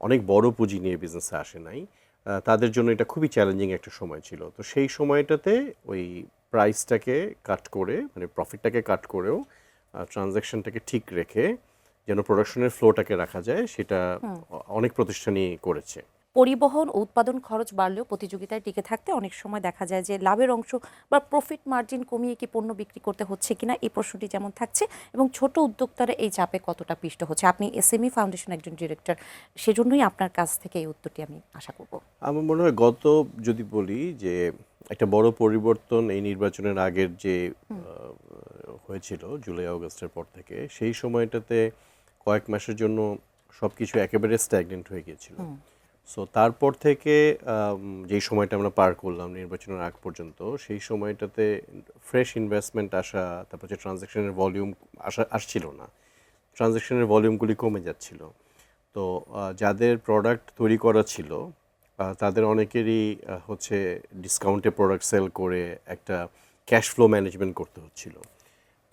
অনেক বড় পুঁজি নিয়ে বিজনেসে আসে নাই, তাদের জন্য এটা খুবই চ্যালেঞ্জিং একটা সময় ছিল। তো সেই সময়টাতে ওই প্রাইসটাকে কাট করে মানে প্রফিটটাকে কাট করেও ট্রানজ্যাকশনটাকে ঠিক রেখে যেন প্রোডাকশনের ফ্লোটাকে রাখা যায় সেটা অনেক প্রতিষ্ঠানই করেছে। পরিবহন ও উৎপাদন খরচ বাড়লেও প্রতিযোগিতায় টিকে থাকতে অনেক সময় দেখা যায় যে লাভের অংশ বা প্রফিট মার্জিন কমিয়ে কি পণ্য বিক্রি করতে হচ্ছে কিনা এই প্রশ্নটি যেমন থাকছে, এবং ছোট উদ্যোক্তারা এই চাপে কতটা পিষ্ট হচ্ছে। আপনি এসএমই ফাউন্ডেশন একজন ডিরেক্টর, সেজন্যই আপনার কাছ থেকে এই উত্তরটি আমি আশা করব। আমার মনে হয় যদি বলি যে একটা বড় পরিবর্তন এই নির্বাচনের আগের যে হয়েছিল জুলাই আগস্টের পর থেকে, সেই সময়টাতে কয়েক মাসের জন্য সব কিছু একেবারে স্ট্যাগনেন্ট হয়ে গিয়েছিল। সো তারপর থেকে যেই সময়টা আমরা পার করলাম নির্বাচনের আগ পর্যন্ত, সেই সময়টাতে ফ্রেশ ইনভেস্টমেন্ট আসা, তারপর যে ট্রানজ্যাকশনের ভলিউম আসছিল না, ট্রানজ্যাকশনের ভলিউমগুলি কমে যাচ্ছিল। তো যাদের প্রোডাক্ট তৈরি করা ছিল তাদের অনেকেরই হচ্ছে ডিসকাউন্টে প্রোডাক্ট সেল করে একটা ক্যাশ ফ্লো ম্যানেজমেন্ট করতে হচ্ছিল।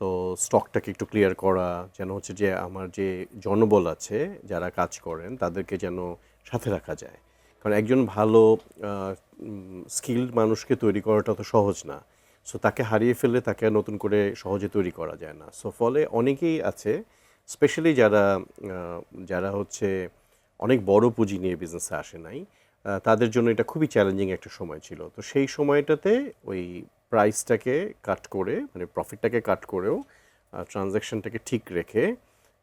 তো স্টকটাকে একটু ক্লিয়ার করা, যেন হচ্ছে যে আমার যে জনবল আছে যারা কাজ করেন তাদেরকে যেন সাথে রাখা যায়। কারণ একজন ভালো স্কিল্ড মানুষকে তৈরি করাটা তো সহজ না। সো তাকে হারিয়ে ফেললে তাকে আর নতুন করে সহজে তৈরি করা যায় না। সো ফলে অনেকেই আছে স্পেশালি যারা হচ্ছে অনেক বড় পুঁজি নিয়ে বিজনেসে আসে নাই, তাদের জন্য এটা খুবই চ্যালেঞ্জিং একটা সময় ছিল। তো সেই সময়টাতে ওই প্রাইসটাকে কাট করে মানে প্রফিটটাকে কাট করেও ট্রানজ্যাকশনটাকে ঠিক রেখে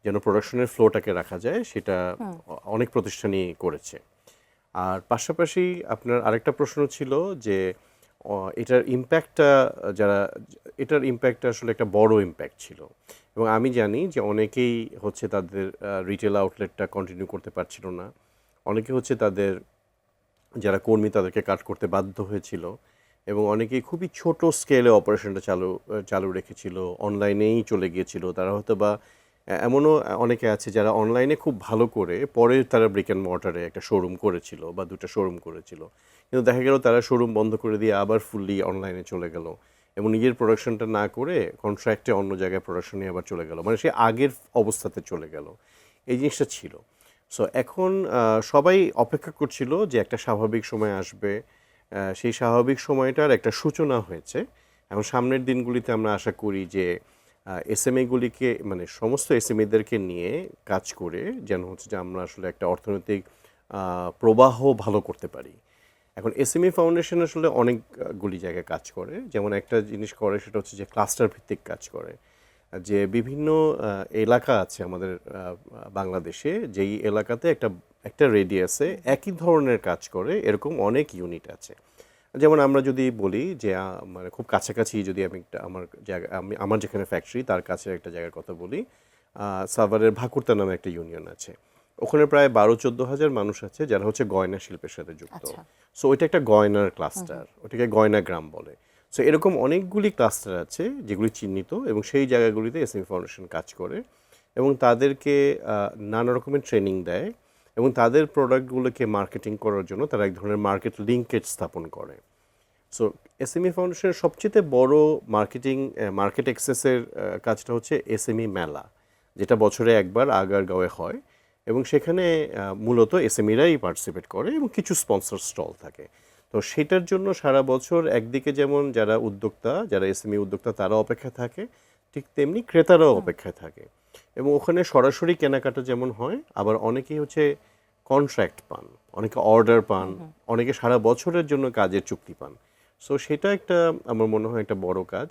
যেন প্রোডাকশনের ফ্লোটাকে রাখা যায় সেটা অনেক প্রতিষ্ঠানই করেছে। আর পাশাপাশি আপনার আরেকটা প্রশ্ন ছিল যে এটার ইম্প্যাক্টটা যারা এটার ইম্প্যাক্টটা আসলে একটা বড় ইম্প্যাক্ট ছিল, এবং আমি জানি যে অনেকেই হচ্ছে তাদের রিটেল আউটলেটটা কন্টিনিউ করতে পারছিল না। অনেকে হচ্ছে তাদের যারা কর্মী তাদেরকে কাট করতে বাধ্য হয়েছিল, এবং অনেকেই খুবই ছোট স্কেলে অপারেশনটা চালু রেখেছিল, অনলাইনেই চলে গিয়েছিল। তারা হয়তো বা এমনও অনেকে আছে যারা অনলাইনে খুব ভালো করে পরে তারা ব্রিক অ্যান্ড মর্টারে একটা শোরুম করেছিল বা দুটো শোরুম করেছিল, কিন্তু দেখা গেল তারা শোরুম বন্ধ করে দিয়ে আবার ফুললি অনলাইনে চলে গেল এবং নিজের প্রোডাকশনটা না করে কন্ট্রাক্টে অন্য জায়গায় প্রোডাকশন নিয়ে আবার চলে গেল, মানে সে আগের অবস্থাতে চলে গেল। এই জিনিসটা ছিল। সো এখন সবাই অপেক্ষা করছিল যে একটা স্বাভাবিক সময় আসবে, সেই স্বাভাবিক সময়টার একটা সূচনা হয়েছে। এখন সামনের দিনগুলিতে আমরা আশা করি যে এসএমইগুলিকে মানে সমস্ত এসএমইদেরকে নিয়ে কাজ করে যেন হচ্ছে যে আমরা আসলে একটা অর্থনৈতিক প্রবাহ ভালো করতে পারি। এখন এসএমই ফাউন্ডেশন আসলে অনেকগুলি জায়গায় কাজ করে, যেমন একটা জিনিস করে সেটা হচ্ছে যে ক্লাস্টার ভিত্তিক কাজ করে। যে বিভিন্ন এলাকা আছে আমাদের বাংলাদেশে, যেই এলাকাতে একটা একটা রেডিয়াসে একই ধরনের কাজ করে এরকম অনেক ইউনিট আছে। যেমন আমরা যদি বলি যে মানে খুব কাছাকাছি যদি আমি একটা আমার জায়গা আমার যেখানে ফ্যাক্টরি তার কাছে একটা জায়গার কথা বলি, সাভারের ভাকুরতা নামে একটা ইউনিয়ন আছে। ওখানে প্রায় ১২-১৪ হাজার মানুষ আছে যারা হচ্ছে গয়না শিল্পের সাথে যুক্ত। আচ্ছা। সো ওইটা একটা গয়নার ক্লাস্টার, ওটাকে গয়না গ্রাম বলে। সো এরকম অনেকগুলি ক্লাস্টার আছে যেগুলি চিহ্নিত, এবং সেই জায়গাগুলিতে এসএমই ফাউন্ডেশন কাজ করে এবং তাদেরকে নানা রকমের ট্রেনিং দেয়, এবং তাদের প্রোডাক্টগুলোকে মার্কেটিং করার জন্য তারা এক ধরনের মার্কেট লিঙ্কেজ স্থাপন করে। সো এসএমই ফাউন্ডেশনের সবচেয়ে বড় মার্কেট অ্যাক্সেসের কাজটা হচ্ছে এসএমই মেলা, যেটা বছরে একবার আগারগাঁওয়ে হয়, এবং সেখানে মূলত এসএমইরাই পার্টিসিপেট করে এবং কিছু স্পন্সর স্টল থাকে। তো সেটার জন্য সারা বছর একদিকে যেমন যারা এসএমই উদ্যোক্তা তারা অপেক্ষা থাকে, ঠিক তেমনি ক্রেতারাও অপেক্ষায় থাকে, এবং ওখানে সরাসরি কেনাকাটা যেমন হয়, আবার অনেকেই হচ্ছে কন্ট্রাক্ট পান, অনেকে অর্ডার পান, অনেকে সারা বছরের জন্য কাজের চুক্তি পান। সো সেটা একটা আমার মনে হয় একটা বড় কাজ।